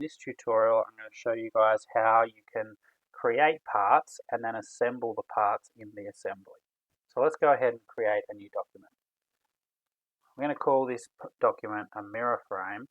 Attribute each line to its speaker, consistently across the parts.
Speaker 1: this tutorial I'm going to show you guys how you can create parts and then assemble the parts in the assembly. So let's go ahead and create a new document. I'm going to call this document a mirror frame,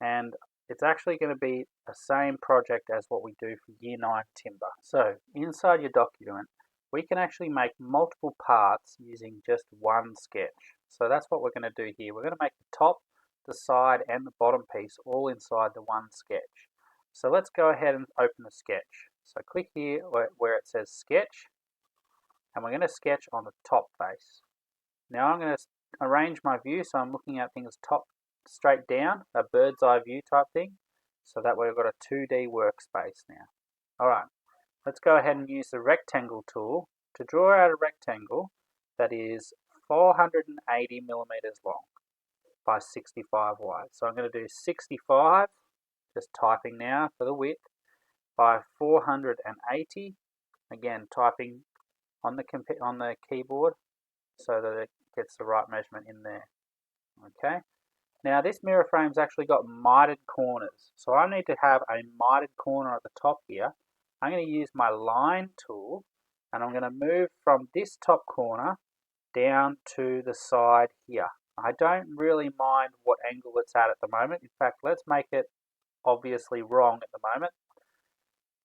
Speaker 1: and it's actually going to be the same project as what we do for Year 9 timber. So inside your document we can actually make multiple parts using just one sketch. So that's what we're going to do here. We're going to make the top, the side and the bottom piece all inside the one sketch. So let's go ahead and open the sketch. So click here where it says sketch, and we're going to sketch on the top face. Now I'm going to arrange my view so I'm looking at things top straight down, a bird's eye view type thing, so that way we've got a 2D workspace now. Alright, let's go ahead and use the rectangle tool to draw out a rectangle that is 480 millimeters long by 65 wide. So I'm going to do 65, just typing now for the width, by 480, again typing on the keyboard so that it gets the right measurement in there. Okay. Now this mirror frame's actually got mitered corners, so I need to have a mitered corner at the top here. I'm going to use my line tool and I'm going to move from this top corner down to the side here. I don't really mind what angle it's at the moment. In fact, let's make it obviously wrong at the moment.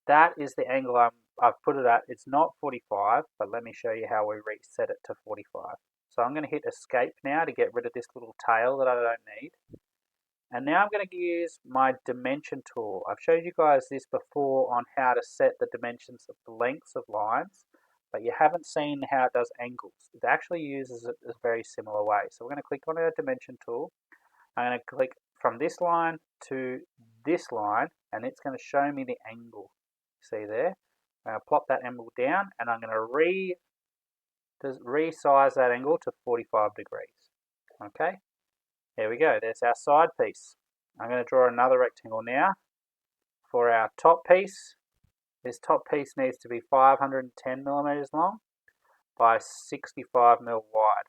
Speaker 1: That is the angle I've put it at. It's not 45, but let me show you how we reset it to 45. So I'm going to hit escape now to get rid of this little tail that I don't need. And now I'm going to use my dimension tool. I've showed you guys this before on how to set the dimensions of the lengths of lines, but you haven't seen how it does angles. It actually uses it a very similar way. So we're going to click on our dimension tool. I'm going to click from this line to this line, and it's going to show me the angle. See there? I'm going to plop that angle down, and I'm going to resize that angle to 45 degrees. Okay, there we go. There's our side piece. I'm going to draw another rectangle now for our top piece. This top piece needs to be 510 millimeters long by 65 mil wide.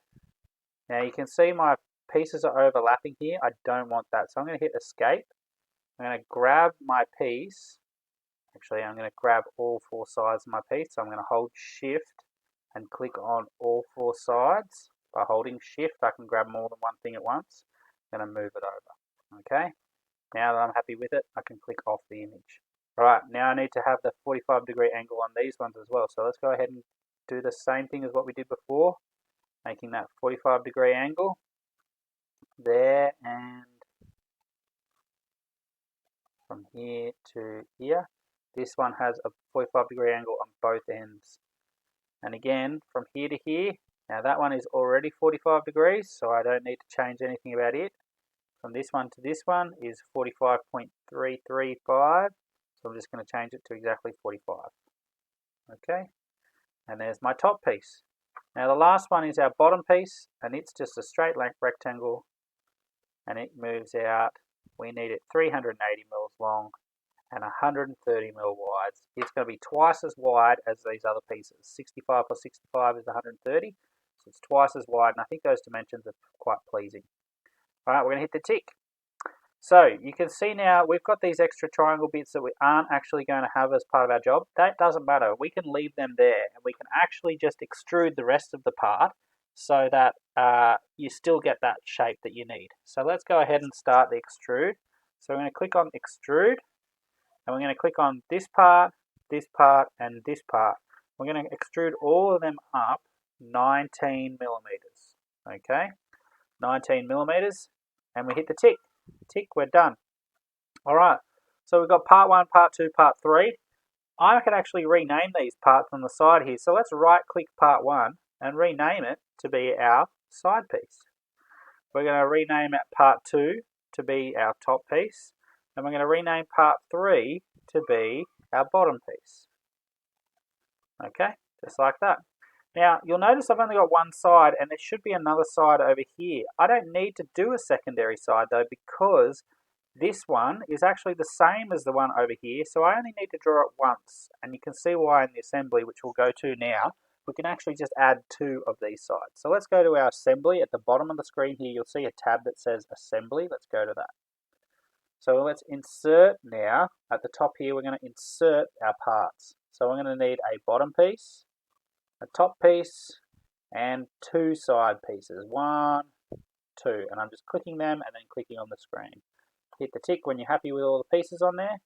Speaker 1: Now you can see my pieces are overlapping here. I don't want that, so I'm going to hit escape. I'm going to grab my piece. Actually, I'm going to grab all four sides of my piece. So I'm going to hold shift and click on all four sides. By holding shift, I can grab more than one thing at once. I'm going to move it over. Okay, now that I'm happy with it, I can click off the image. Alright, now I need to have the 45 degree angle on these ones as well. So let's go ahead and do the same thing as what we did before, making that 45 degree angle there, and from here to here. This one has a 45 degree angle on both ends. And again, from here to here, now that one is already 45 degrees, so I don't need to change anything about it. From this one to this one is 45.335, so I'm just going to change it to exactly 45. Okay, and there's my top piece. Now the last one is our bottom piece, and it's just a straight length rectangle, and it moves out. We need it 380 mils long and 130 mil wide. It's going to be twice as wide as these other pieces. 65 plus 65 is 130, so it's twice as wide, and I think those dimensions are quite pleasing. Alright, we're going to hit the tick. So you can see now we've got these extra triangle bits that we aren't actually going to have as part of our job. That doesn't matter. We can leave them there, and we can actually just extrude the rest of the part so that you still get that shape that you need. So let's go ahead and start the extrude. So we're going to click on extrude, and we're going to click on this part, and this part. We're going to extrude all of them up 19 millimeters. Okay, 19 millimeters, and we hit the tick. Tick, we're done. Alright, so we've got part 1, part 2, part 3. I can actually rename these parts on the side here. So let's right click part 1 and rename it to be our side piece. We're going to rename it part 2 to be our top piece. And we're going to rename part 3 to be our bottom piece. Okay, just like that. Now, you'll notice I've only got one side, and there should be another side over here. I don't need to do a secondary side though, because this one is actually the same as the one over here, so I only need to draw it once. And you can see why in the assembly, which we'll go to now, we can actually just add 2 of these sides. So let's go to our assembly. At the bottom of the screen here, you'll see a tab that says assembly. Let's go to that. So let's insert now. At the top here, we're going to insert our parts. So we're going to need a bottom piece, a top piece, and two side pieces. 1, 2. And I'm just clicking them and then clicking on the screen. Hit the tick when you're happy with all the pieces on there.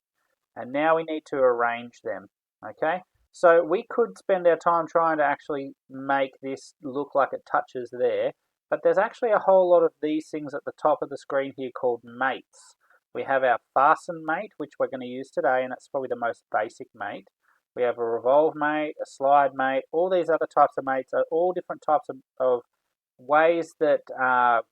Speaker 1: And now we need to arrange them. Okay? So we could spend our time trying to actually make this look like it touches there. But there's actually a whole lot of these things at the top of the screen here called mates. We have our fasten mate, which we're going to use today, and that's probably the most basic mate. We have a revolve mate, a slide mate. All these other types of mates are all different types of ways that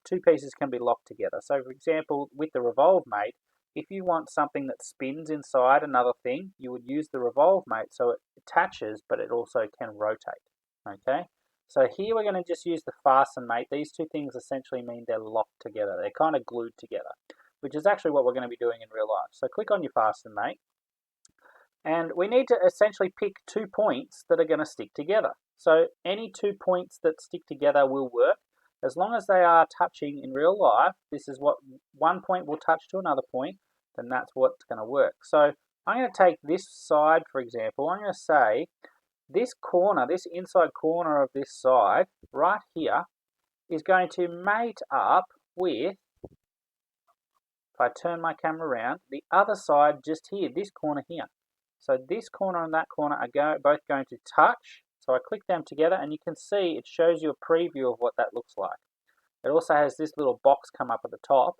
Speaker 1: two pieces can be locked together. So for example, with the revolve mate, if you want something that spins inside another thing, you would use the revolve mate so it attaches, but it also can rotate. Okay? So here we're going to just use the fasten mate. These two things essentially mean they're locked together. They're kind of glued together, which is actually what we're going to be doing in real life. So click on your fasten mate. And we need to essentially pick 2 points that are going to stick together. So any 2 points that stick together will work. As long as they are touching in real life, this is what one point will touch to another point, then that's what's going to work. So I'm going to take this side, for example. I'm going to say this corner, this inside corner of this side right here is going to mate up with, if I turn my camera around, the other side just here, this corner here. So this corner and that corner are both going to touch. So I click them together and you can see it shows you a preview of what that looks like. It also has this little box come up at the top,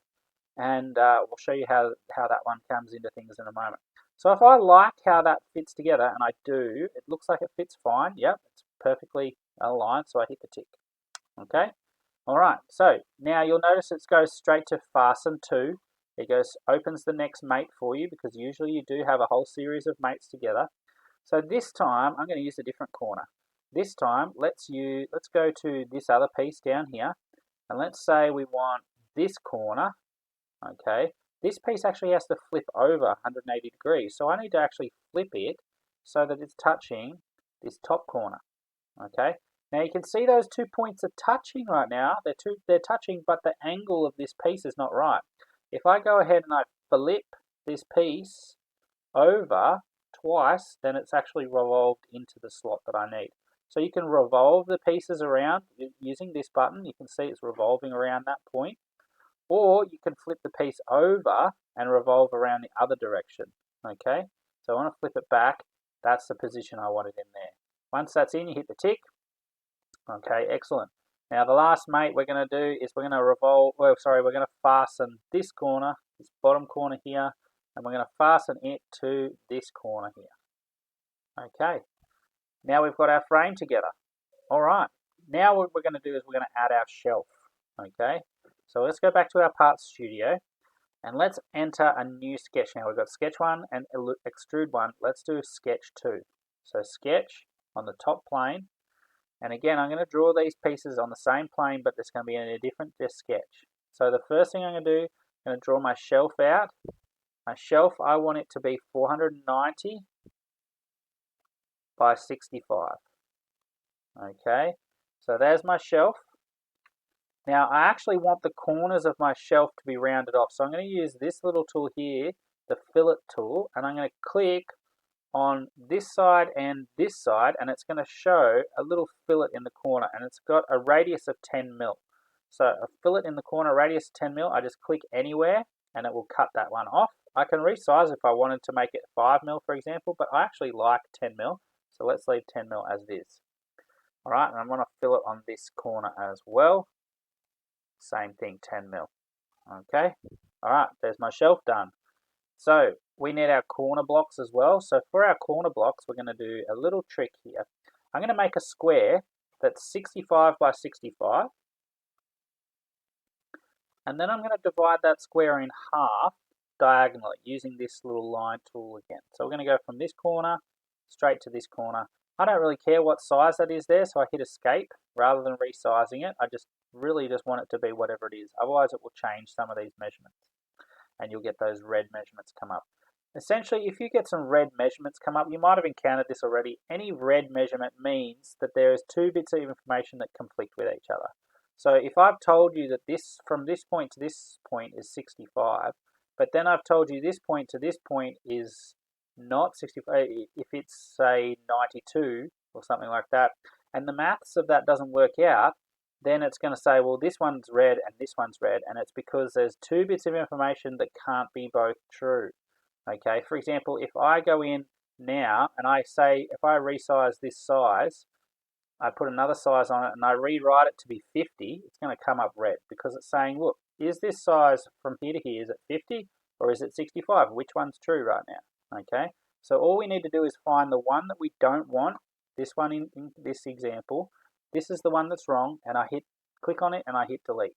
Speaker 1: and we'll show you how that one comes into things in a moment. So if I like how that fits together, and I do, it looks like it fits fine. Yep, it's perfectly aligned, so I hit the tick. Okay, all right, so now you'll notice it goes straight to fasten to. It opens the next mate for you because usually you do have a whole series of mates together. So this time I'm going to use a different corner. This time let's go to this other piece down here, and let's say we want this corner. Okay, this piece actually has to flip over 180 degrees, so I need to actually flip it so that it's touching this top corner. Okay, now you can see those 2 points are touching right now. They're touching, but the angle of this piece is not right. If I go ahead and I flip this piece over twice, then it's actually revolved into the slot that I need. So you can revolve the pieces around using this button. You can see it's revolving around that point. Or you can flip the piece over and revolve around the other direction. Okay, so I want to flip it back. That's the position I want it in there. Once that's in, you hit the tick. Okay, excellent. Now the last mate we're going to do is we're going to fasten this corner, this bottom corner here, and we're going to fasten it to this corner here. Okay, now we've got our frame together. All right, now what we're going to do is we're going to add our shelf. Okay, so let's go back to our Parts Studio and let's enter a new sketch. Now we've got sketch 1 and extrude 1. Let's do sketch 2. So sketch on the top plane. And again, I'm going to draw these pieces on the same plane, but it's going to be in a different sketch. So the first thing I'm going to do, I'm going to draw my shelf out. My shelf, I want it to be 490 by 65. Okay, so there's my shelf. Now I actually want the corners of my shelf to be rounded off. So I'm going to use this little tool here, the fillet tool, and I'm going to click on this side and this side, and it's going to show a little fillet in the corner, and it's got a radius of 10 mil. So a fillet in the corner, radius 10 mil, I just click anywhere and it will cut that one off. I can resize if I wanted to make it 5 mil, for example, but I actually like 10 mil, so let's leave 10 mil as is. All right, and I'm going to fillet on this corner as well. Same thing, 10 mil. Okay, all right, there's my shelf done. So we need our corner blocks as well. So for our corner blocks, we're going to do a little trick here. I'm going to make a square that's 65 by 65. And then I'm going to divide that square in half diagonally using this little line tool again. So we're going to go from this corner straight to this corner. I don't really care what size that is there, so I hit escape rather than resizing it. I really just want it to be whatever it is. Otherwise it will change some of these measurements and you'll get those red measurements come up. Essentially, if you get some red measurements come up, you might have encountered this already. Any red measurement means that there is 2 bits of information that conflict with each other. So if I've told you that this from this point to this point is 65, but then I've told you this point to this point is not 65, if it's say 92 or something like that, and the maths of that doesn't work out, then it's going to say, well, this one's red and this one's red, and it's because there's two bits of information that can't be both true. Okay, for example, if I go in now and I say, if I resize this size, I put another size on it and I rewrite it to be 50, it's going to come up red because it's saying, look, is this size from here to here, is it 50 or is it 65? Which one's true right now? Okay, so all we need to do is find the one that we don't want, this one in this example. This is the one that's wrong, and I click on it and I hit delete.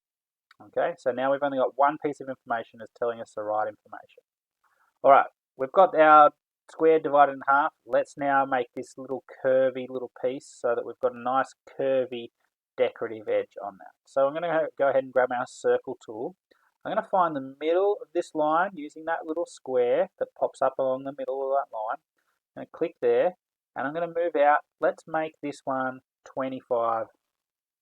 Speaker 1: Okay, so now we've only got one piece of information that's telling us the right information. All right, we've got our square divided in half. Let's now make this little curvy little piece so that we've got a nice curvy decorative edge on that. So I'm going to go ahead and grab our circle tool. I'm going to find the middle of this line using that little square that pops up along the middle of that line. I'm going to click there, and I'm going to move out. Let's make this one 25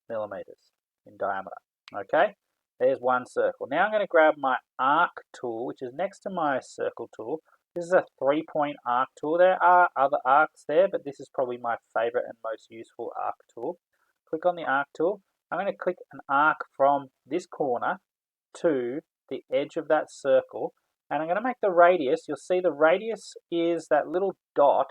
Speaker 1: millimeters in diameter. Okay, there's one circle. Now I'm going to grab my arc tool, which is next to my circle tool. This is a 3-point arc tool. There are other arcs there, but this is probably my favorite and most useful arc tool. Click on the arc tool. I'm going to click an arc from this corner to the edge of that circle, and I'm going to make the radius. You'll see the radius is that little dot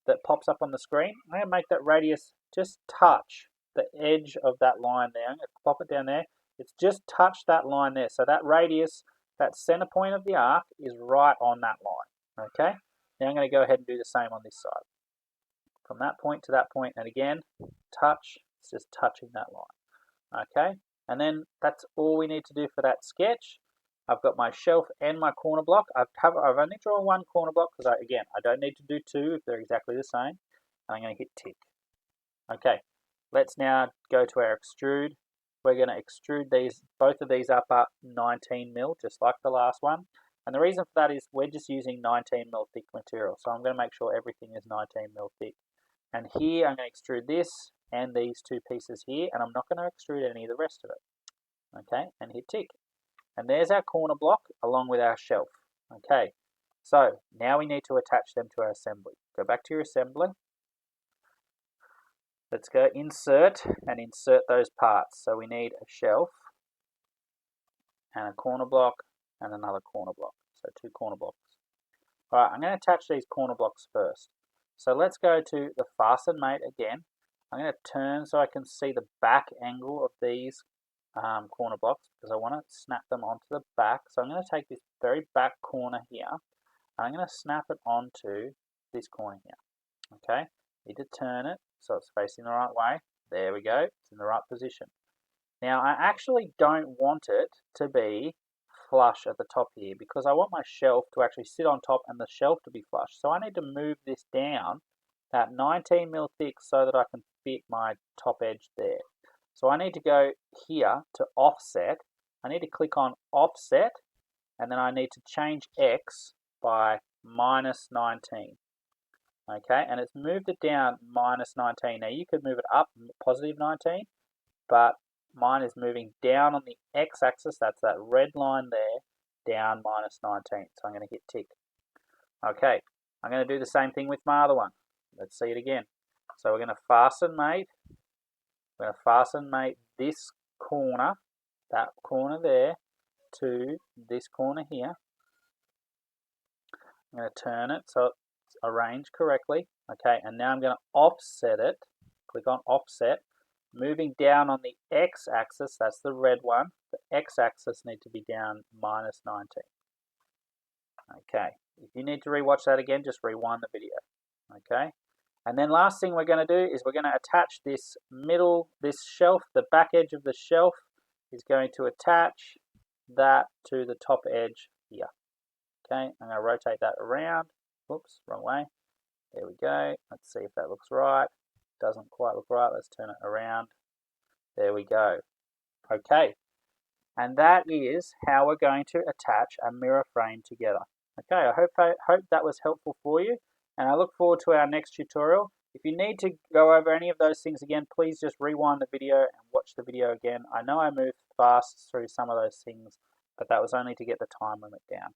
Speaker 1: that pops up on the screen. I'm going to make that radius just touch the edge of that line there. I'm going to pop it down there. It's just touched that line there. So that radius, that center point of the arc, is right on that line. Okay, now I'm going to go ahead and do the same on this side. From that point to that point, and again, touch, it's just touching that line. Okay, and then that's all we need to do for that sketch. I've got my shelf and my corner block. I've only drawn one corner block because, I don't need to do two if they're exactly the same. I'm going to hit tick. Okay, let's now go to our extrude. We're going to extrude both of these up 19 mil, just like the last one. And the reason for that is we're just using 19 mil thick material. So I'm going to make sure everything is 19 mil thick. And here I'm going to extrude this and these two pieces here, and I'm not going to extrude any of the rest of it. Okay, and hit tick. And there's our corner block along with our shelf. Okay, so now we need to attach them to our assembly. Go back to your assembly. Let's go insert and insert those parts. So we need a shelf and a corner block and another corner block. So two corner blocks. All right, I'm going to attach these corner blocks first. So let's go to the fasten mate again. I'm going to turn so I can see the back angle of these corner blocks because I want to snap them onto the back. So I'm going to take this very back corner here and I'm going to snap it onto this corner here. Okay, need to turn it so it's facing the right way. There we go, it's in the right position. Now I actually don't want it to be flush at the top here because I want my shelf to actually sit on top and the shelf to be flush. So I need to move this down that 19 mil thick so that I can fit my top edge there. So I need to go here to offset. I need to click on offset and then I need to change X by -19. Okay, and it's moved it down -19. Now you could move it up +19, but mine is moving down on the x-axis. That's that red line there, down -19. So I'm going to hit tick. Okay, I'm going to do the same thing with my other one. Let's see it again. So we're going to fasten mate. We're going to fasten mate this corner, that corner there, to this corner here. I'm going to turn it so it's arranged correctly. Okay, and now I'm going to offset it. Click on offset. Moving down on the x-axis, that's the red one. The x-axis need to be down -19. Okay, if you need to rewatch that again, just rewind the video. Okay, and then last thing we're going to do is we're going to attach this shelf, the back edge of the shelf is going to attach that to the top edge here. Okay, I'm going to rotate that around. Whoops, wrong way. There we go. Let's see if that looks right. Doesn't quite look right. Let's turn it around. There we go. Okay, and that is how we're going to attach a mirror frame together. Okay, I hope that was helpful for you, and I look forward to our next tutorial. If you need to go over any of those things again, please just rewind the video and watch the video again. I know I moved fast through some of those things, but that was only to get the time limit down.